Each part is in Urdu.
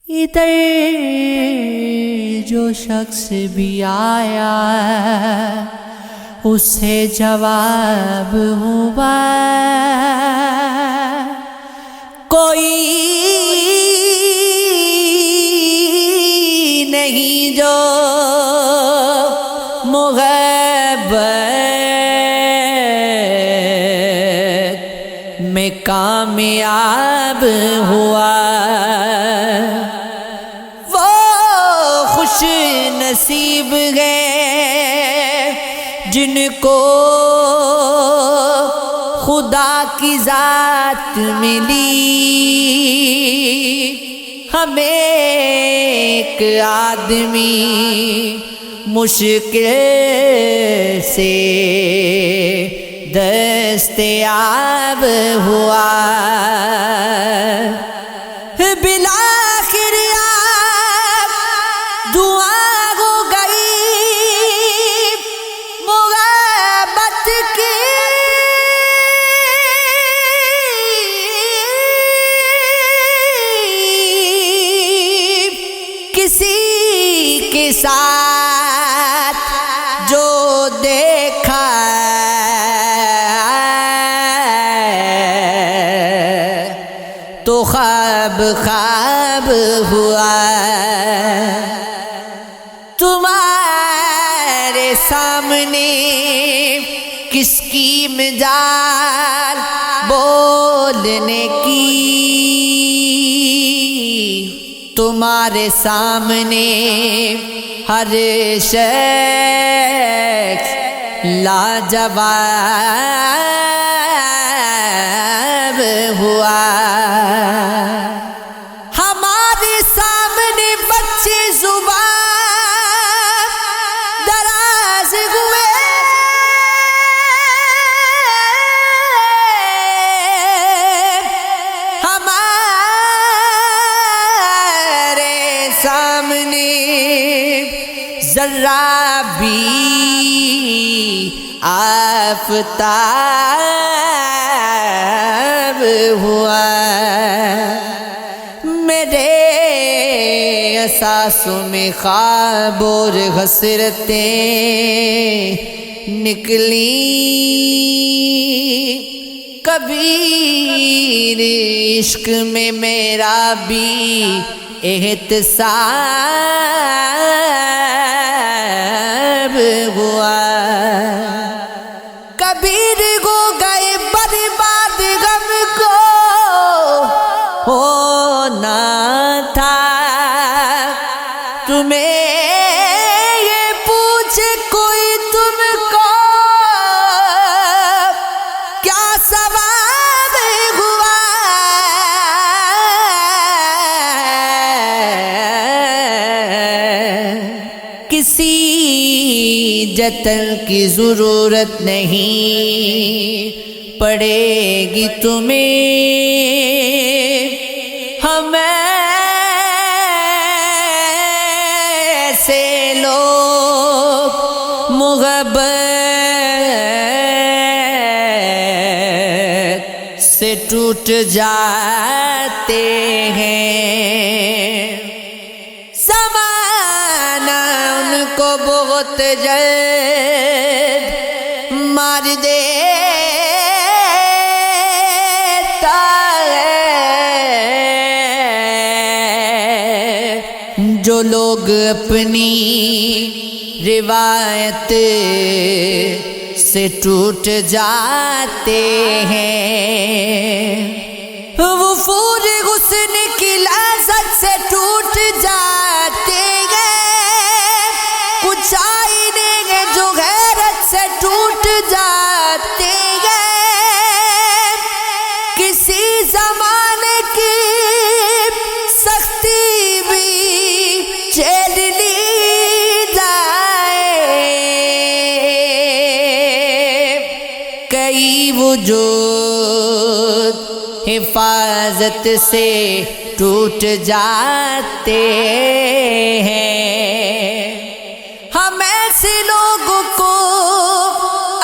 ادھر جو شخص بھی آیا اسے جواب ہوا کوئی نہیں جو محبت میں کامیاب ہوا وہ خوش نصیب گئے جن کو خدا کی ذات ملی ہمیں ایک آدمی مشکل سے دستیاب ہوا بالآخر آپ دعا ہو گئی محبت کی کسی کے ساتھ جو دیکھا تو خواب خواب ہوا تمہارے سامنے کس کی مجال بولنے کی تمہارے سامنے ہر شخص لاجواب ہوا ہمارے سامنے بچے زبان دراز ہوئے ہمارے سامنے ذرہ بھی آفتاب ہوا میرے احساسوں میں خواب اور حسرتیں نکلیں کبیر عشق میں میرا بھی احتساب ہوا کبیر ہو گئے برباد غم کو ہونا تھا تمہیں یہ پوچھے کوئی تم کو کیا ثواب ہوا کسی جتن کی ضرورت نہیں پڑے گی تمہیں ہم ایسے لوگ محبت سے ٹوٹ جاتے ہیں زمانہ ان کو بہت جلد مار دیتا ہے جو لوگ اپنی روایت سے ٹوٹ جاتے ہیں وہ پورے حسن کی لذت سے ٹوٹ جاتے ہیں کچھ آئینے ہیں جو غیرت سے ٹوٹ جاتے ہیں کسی زمانے کی سختی بھی جھیل لی جائے کئی وجود حفاظت سے ٹوٹ جاتے ہیں ہم ایسے لوگوں کو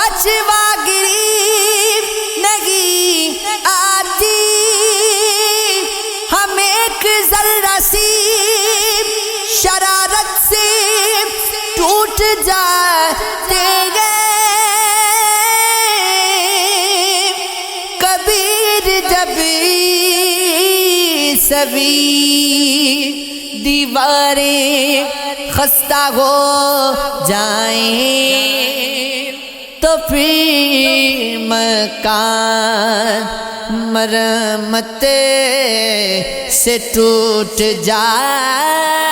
اچھواگری نہیں آتی ہم ایک ذرہ سی جاتے گئے کبیر جب سبھی دیواریں خستہ ہو جائیں تو پھر مکان مرمت سے ٹوٹ جائے